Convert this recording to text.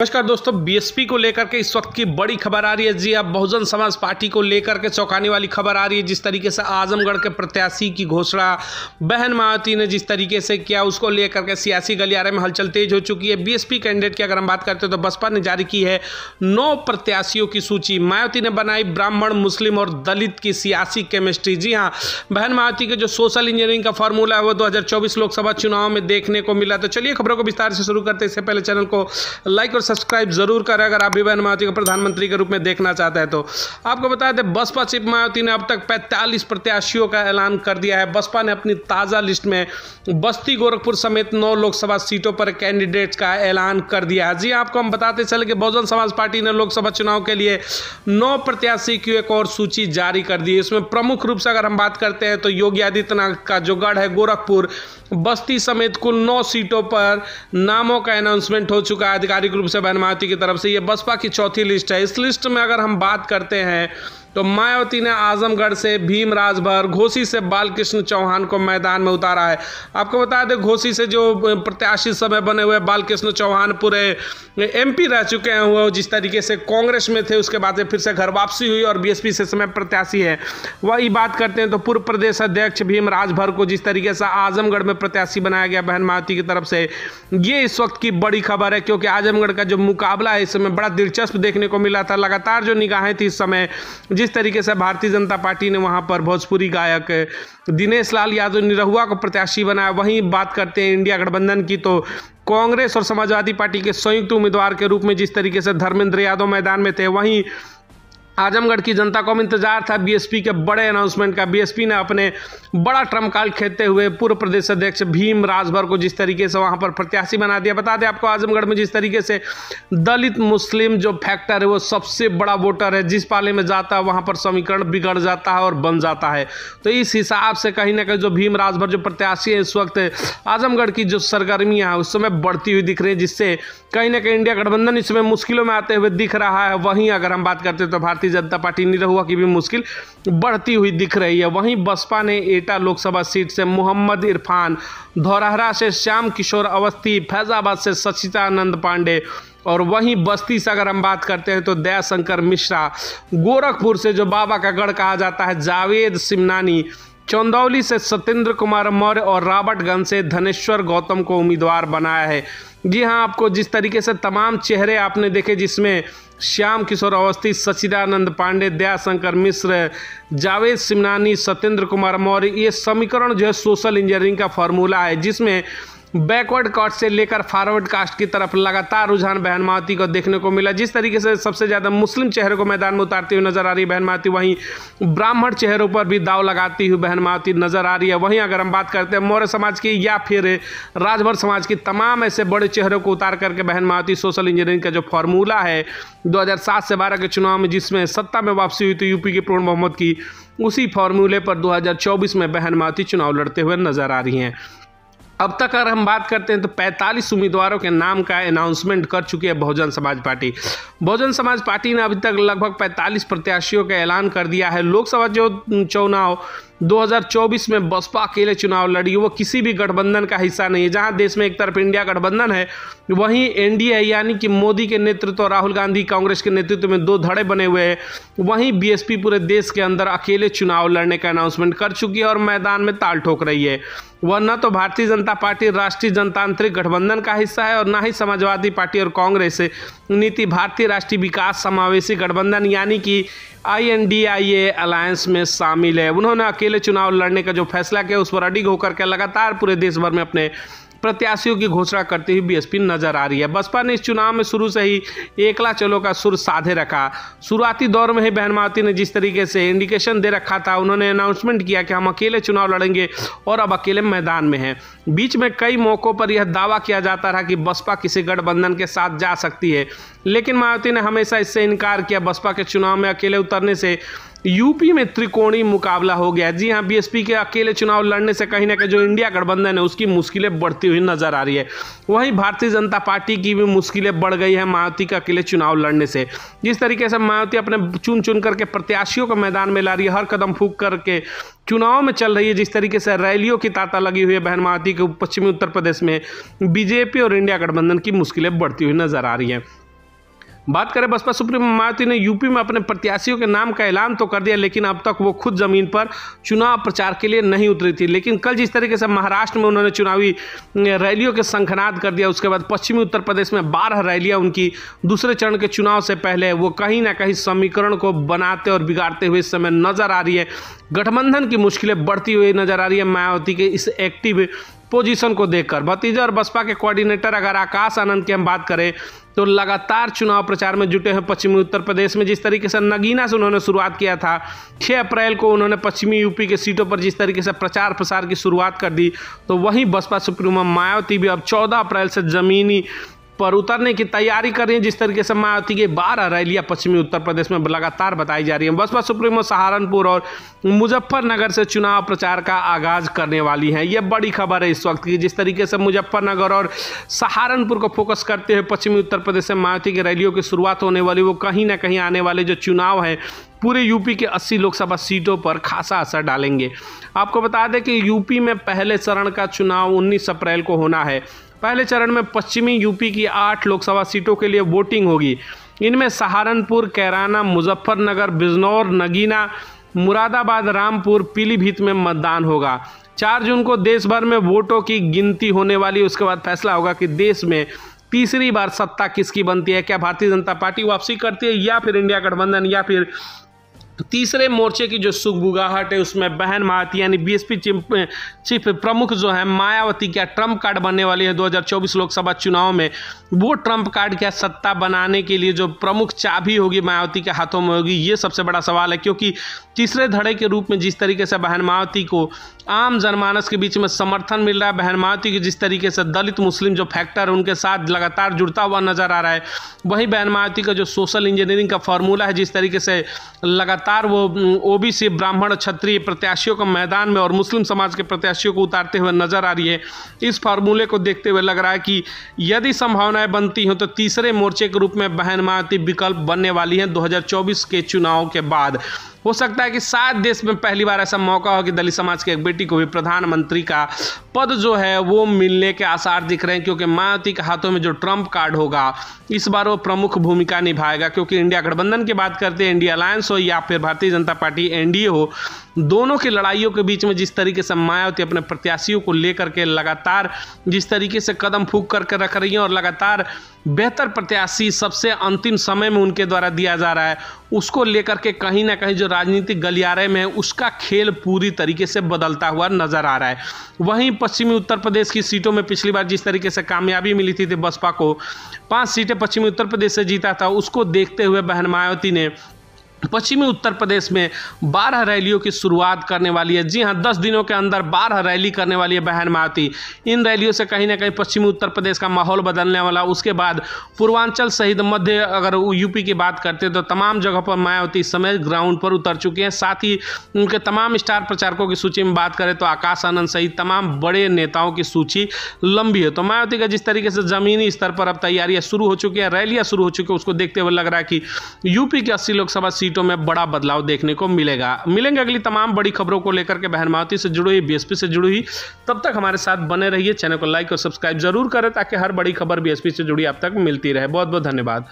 नमस्कार दोस्तों, बीएसपी को लेकर के इस वक्त की बड़ी खबर आ रही है। जी, अब बहुजन समाज पार्टी को लेकर के चौंकाने वाली खबर आ रही है। जिस तरीके से आजमगढ़ के प्रत्याशी की घोषणा बहन मायावती ने जिस तरीके से किया, उसको लेकर के सियासी गलियारे में हलचल तेज हो चुकी है। बीएसपी कैंडिडेट की अगर हम बात करते हैं तो बसपा ने जारी की है 9 प्रत्याशियों की सूची। मायावती ने बनाई ब्राह्मण, मुस्लिम और दलित की सियासी केमिस्ट्री। जी हाँ, बहन मायावती के जो सोशल इंजीनियरिंग का फॉर्मूला है वो 2024 लोकसभा चुनाव में देखने को मिला। तो चलिए खबरों को विस्तार से शुरू करते हैं। इससे पहले चैनल को लाइक और सब्सक्राइब जरूर करें अगर आप भी बहन मायावती को प्रधानमंत्री के रूप में देखना चाहते हैं। तो आपको बता दें, बसपा चीफ मायावती ने अब तक 45 प्रत्याशियों का ऐलान कर दिया है। बसपा ने अपनी ताजा लिस्ट में बस्ती, गोरखपुर समेत 9 लोकसभा सीटों पर कैंडिडेट्स का ऐलान कर दिया है। जी, आपको हम बताते चले कि बहुजन समाज पार्टी ने लोकसभा चुनाव के लिए 9 प्रत्याशी की एक और सूची जारी कर दी है। इसमें प्रमुख रूप से अगर हम बात करते हैं तो योगी आदित्यनाथ का जो गढ़ है गोरखपुर, बस्ती समेत कुल 9 सीटों पर नामों का अनाउंसमेंट हो चुका है आधिकारिक रूप से बहन मायावती की तरफ से। ये बसपा की चौथी लिस्ट है। इस लिस्ट में अगर हम बात करते हैं तो मायावती ने आजमगढ़ से भीम राजभर, घोसी से बालकृष्ण चौहान को मैदान में उतारा है। आपको बता दें, घोसी से जो प्रत्याशी समय बने हुए बालकृष्ण चौहान पूरे एमपी रह चुके हैं। वो जिस तरीके से कांग्रेस में थे, उसके बाद फिर से घर वापसी हुई और बीएसपी से समय प्रत्याशी है। वही बात करते हैं तो पूर्व प्रदेश अध्यक्ष भीम राजभर को जिस तरीके से आजमगढ़ में प्रत्याशी बनाया गया बहन मायावती की तरफ से, ये इस वक्त की बड़ी खबर है। क्योंकि आजमगढ़ का जो मुकाबला है इस समय बड़ा दिलचस्प देखने को मिला था। लगातार जो निगाहें थी इस समय, जिस तरीके से भारतीय जनता पार्टी ने वहां पर भोजपुरी गायक दिनेश लाल यादव निरहुआ को प्रत्याशी बनाया। वहीं बात करते हैं इंडिया गठबंधन की, तो कांग्रेस और समाजवादी पार्टी के संयुक्त उम्मीदवार के रूप में जिस तरीके से धर्मेंद्र यादव मैदान में थे, वहीं आजमगढ़ की जनता को इंतजार था बीएसपी के बड़े अनाउंसमेंट का। बीएसपी ने अपने बड़ा ट्रम्प कार्ड खेलते हुए पूर्व प्रदेश अध्यक्ष भीम राजभर को जिस तरीके से वहां पर प्रत्याशी बना दिया। बता दें आपको, आजमगढ़ में जिस तरीके से दलित मुस्लिम जो फैक्टर है वो सबसे बड़ा वोटर है। जिस पाले में जाता है वहां पर समीकरण बिगड़ जाता है और बन जाता है। तो इस हिसाब से कहीं ना कहीं जो भीम राजभर जो प्रत्याशी है, इस वक्त आजमगढ़ की जो सरगर्मियां हैं उस समय बढ़ती हुई दिख रही है, जिससे कहीं ना कहीं इंडिया गठबंधन इस समय मुश्किलों में आते हुए दिख रहा है। वहीं अगर हम बात करते हैं तो भारतीय जनता पार्टी निरहुआ की भी मुश्किल बढ़ती हुई दिख रही है। वहीं बसपा ने एटा लोकसभा सीट से मोहम्मद इरफान, धौरहरा से श्याम किशोर अवस्थी, फैजाबाद से सचिदानंद पांडे और वहीं बस्ती से अगर हम बात करते हैं तो दयाशंकर मिश्रा, गोरखपुर से जो बाबा का गढ़ कहा जाता है जावेद सिमनानी, चंदौली से सत्येंद्र कुमार मौर्य और राबर्टगंज से धनेश्वर गौतम को उम्मीदवार बनाया है। जी हाँ, आपको जिस तरीके से तमाम चेहरे आपने देखे, जिसमें श्याम किशोर अवस्थी, सचिदानंद पांडे, दयाशंकर मिश्र, जावेद सिमनानी, सत्येंद्र कुमार मौर्य, ये समीकरण जो है सोशल इंजीनियरिंग का फॉर्मूला है, जिसमें बैकवर्ड कास्ट से लेकर फॉरवर्ड कास्ट की तरफ लगातार रुझान बहन मायावती को देखने को मिला। जिस तरीके से सबसे ज़्यादा मुस्लिम चेहरे को मैदान में उतारती हुई नजर आ रही है बहन मायावती, वहीं ब्राह्मण चेहरों पर भी दाव लगाती हुई बहन मायावती नजर आ रही है। वहीं अगर हम बात करते हैं मौर्य समाज की या फिर राजभर समाज की, तमाम ऐसे बड़े चेहरों को उतार करके बहन मायावती सोशल इंजीनियरिंग का जो फॉर्मूला है 2007 से 12 के चुनाव में जिसमें सत्ता में वापसी हुई थी यूपी के पूर्ण बहुमत की, उसी फॉर्मूले पर 2024 में बहन मायावती चुनाव लड़ते हुए नजर आ रही हैं। अब तक अगर हम बात करते हैं तो 45 उम्मीदवारों के नाम का अनाउंसमेंट कर चुकी है बहुजन समाज पार्टी। बहुजन समाज पार्टी ने अभी तक लगभग 45 प्रत्याशियों का ऐलान कर दिया है। लोकसभा जो चुनाव 2024 में बसपा अकेले चुनाव लड़ी, वो किसी भी गठबंधन का हिस्सा नहीं है। जहां देश में एक तरफ इंडिया गठबंधन है, वहीं एनडीए यानी कि मोदी के नेतृत्व और राहुल गांधी कांग्रेस के नेतृत्व में 2 धड़े बने हुए हैं। वहीं बीएसपी पूरे देश के अंदर अकेले चुनाव लड़ने का अनाउंसमेंट कर चुकी है और मैदान में ताल ठोक रही है। वह न तो भारतीय जनता पार्टी राष्ट्रीय जनतांत्रिक गठबंधन का हिस्सा है और न ही समाजवादी पार्टी और कांग्रेस नीति भारतीय राष्ट्रीय विकास समावेशी गठबंधन यानी कि INDIA अलायंस में शामिल है। उन्होंने अकेले चुनाव लड़ने का जो फैसला किया उस पर अडिग होकर के लगातार पूरे देश भर में अपने प्रत्याशियों की घोषणा करती हुई बीएसपी नजर आ रही है। बसपा ने इस चुनाव में शुरू से ही एकला चलो का सुर साधे रखा। शुरुआती दौर में ही बहन मायावती ने जिस तरीके से इंडिकेशन दे रखा था, उन्होंने अनाउंसमेंट किया कि हम अकेले चुनाव लड़ेंगे और अब अकेले मैदान में हैं। बीच में कई मौकों पर यह दावा किया जाता रहा कि बसपा किसी गठबंधन के साथ जा सकती है, लेकिन मायावती ने हमेशा इससे इनकार किया। बसपा के चुनाव में अकेले उतरने से यूपी में त्रिकोणीय मुकाबला हो गया। जी हाँ, बीएसपी के अकेले चुनाव लड़ने से कहीं ना कहीं जो इंडिया गठबंधन है उसकी मुश्किलें बढ़ती हुई नजर आ रही है। वहीं भारतीय जनता पार्टी की भी मुश्किलें बढ़ गई है मायावती के अकेले चुनाव लड़ने से। जिस तरीके से मायावती अपने चुन चुन करके प्रत्याशियों को मैदान में ला रही है, हर कदम फूंक करके चुनाव में चल रही है, जिस तरीके से रैलियों की तांता लगी हुई है बहन मायावती के पश्चिमी उत्तर प्रदेश में, बीजेपी और इंडिया गठबंधन की मुश्किलें बढ़ती हुई नजर आ रही हैं। बात करें बसपा सुप्रीमो मायावती ने यूपी में अपने प्रत्याशियों के नाम का ऐलान तो कर दिया, लेकिन अब तक वो खुद जमीन पर चुनाव प्रचार के लिए नहीं उतरी थी। लेकिन कल जिस तरीके से महाराष्ट्र में उन्होंने चुनावी रैलियों के शंखनाद कर दिया, उसके बाद पश्चिमी उत्तर प्रदेश में 12 रैलियां उनकी दूसरे चरण के चुनाव से पहले वो कहीं ना कहीं समीकरण को बनाते और बिगाड़ते हुए इस समय नजर आ रही है। गठबंधन की मुश्किलें बढ़ती हुई नजर आ रही है मायावती के इस एक्टिव पोजीशन को देखकर। भतीजा और बसपा के कोऑर्डिनेटर अगर आकाश आनंद की हम बात करें तो लगातार चुनाव प्रचार में जुटे हैं पश्चिमी उत्तर प्रदेश में। जिस तरीके से नगीना से उन्होंने शुरुआत किया था, 6 अप्रैल को उन्होंने पश्चिमी यूपी के सीटों पर जिस तरीके से प्रचार प्रसार की शुरुआत कर दी, तो वहीं बसपा सुप्रीमो मायावती भी अब 14 अप्रैल से जमीनी पर उतरने की तैयारी कर रही है। जिस तरीके से मायावती की 12 रैलियां पश्चिमी उत्तर प्रदेश में लगातार बताई जा रही है। बसपा सुप्रीमो सहारनपुर और मुजफ्फरनगर से चुनाव प्रचार का आगाज करने वाली हैं। यह बड़ी खबर है इस वक्त की। जिस तरीके से मुजफ्फरनगर और सहारनपुर को फोकस करते हुए पश्चिमी उत्तर प्रदेश से मायावती की रैलियों की शुरुआत होने वाली, वो कहीं ना कहीं आने वाले जो चुनाव है पूरे यूपी के 80 लोकसभा सीटों पर खासा असर डालेंगे। आपको बता दें कि यूपी में पहले चरण का चुनाव 19 अप्रैल को होना है। पहले चरण में पश्चिमी यूपी की 8 लोकसभा सीटों के लिए वोटिंग होगी। इनमें सहारनपुर, कैराना, मुजफ्फरनगर, बिजनौर, नगीना, मुरादाबाद, रामपुर, पीलीभीत में मतदान होगा। 4 जून को देश भर में वोटों की गिनती होने वाली। उसके बाद फैसला होगा कि देश में तीसरी बार सत्ता किसकी बनती है। क्या भारतीय जनता पार्टी वापसी करती है, या फिर इंडिया गठबंधन, या फिर तीसरे मोर्चे की जो सुगबुगाहट है उसमें बहन मायावती यानी बीएसपी चीफ प्रमुख जो है मायावती क्या ट्रम्प कार्ड बनने वाली है 2024 लोकसभा चुनाव में। वो ट्रम्प कार्ड क्या सत्ता बनाने के लिए जो प्रमुख चाबी होगी मायावती के हाथों में होगी, ये सबसे बड़ा सवाल है। क्योंकि तीसरे धड़े के रूप में जिस तरीके से बहन मायावती को आम जनमानस के बीच में समर्थन मिल रहा है, बहन मायावती की जिस तरीके से दलित मुस्लिम जो फैक्टर है उनके साथ लगातार जुड़ता हुआ नजर आ रहा है, वहीं बहन मायावती का जो सोशल इंजीनियरिंग का फॉर्मूला है, जिस तरीके से लगातार वो ओबीसी ब्राह्मण क्षत्रिय प्रत्याशियों को मैदान में और मुस्लिम समाज के प्रत्याशियों को उतारते हुए नजर आ रही है, इस फार्मूले को देखते हुए लग रहा है कि यदि संभावनाएं बनती हो तो तीसरे मोर्चे के रूप में बहन मायावती विकल्प बनने वाली हैं 2024 के चुनाव के बाद। हो सकता है कि शायद देश में पहली बार ऐसा मौका हो कि दलित समाज की एक बेटी को भी प्रधानमंत्री का पद जो है वो मिलने के आसार दिख रहे हैं। क्योंकि मायावती के हाथों में जो ट्रम्प कार्ड होगा इस बार वो प्रमुख भूमिका निभाएगा। क्योंकि इंडिया गठबंधन की बात करते हैं, इंडिया अलायंस हो या फिर भारतीय जनता पार्टी एनडीए हो, दोनों की लड़ाइयों के बीच में जिस तरीके से मायावती अपने प्रत्याशियों को लेकर के लगातार जिस तरीके से कदम फूंक करके रख रही हैं और लगातार बेहतर प्रत्याशी सबसे अंतिम समय में उनके द्वारा दिया जा रहा है, उसको लेकर के कहीं ना कहीं जो राजनीतिक गलियारे में है उसका खेल पूरी तरीके से बदलता हुआ नजर आ रहा है। वहीं पश्चिमी उत्तर प्रदेश की सीटों में पिछली बार जिस तरीके से कामयाबी मिली थी बसपा को 5 सीटें पश्चिमी उत्तर प्रदेश से जीता था, उसको देखते हुए बहन मायावती ने पश्चिमी उत्तर प्रदेश में 12 रैलियों की शुरुआत करने वाली है। जी हां, 10 दिनों के अंदर 12 रैली करने वाली है बहन मायावती। इन रैलियों से कहीं ना कहीं पश्चिमी उत्तर प्रदेश का माहौल बदलने वाला। उसके बाद पूर्वांचल सहित मध्य अगर यूपी की बात करते हैं तो तमाम जगह पर मायावती इस समय ग्राउंड पर उतर चुके हैं। साथ ही उनके तमाम स्टार प्रचारकों की सूची में बात करें तो आकाश आनंद सहित तमाम बड़े नेताओं की सूची लंबी है। तो मायावती का जिस तरीके से जमीनी स्तर पर अब तैयारियां शुरू हो चुकी है, रैलियां शुरू हो चुकी है, उसको देखते हुए लग रहा है कि यूपी की 80 लोकसभा सीटों में बड़ा बदलाव देखने को मिलेंगे अगली तमाम बड़ी खबरों को लेकर के बहन मायावती से जुड़ी हुई, बीएसपी से जुड़ी हुई। तब तक हमारे साथ बने रहिए, चैनल को लाइक और सब्सक्राइब जरूर करें ताकि हर बड़ी खबर बीएसपी से जुड़ी आप तक मिलती रहे। बहुत बहुत धन्यवाद।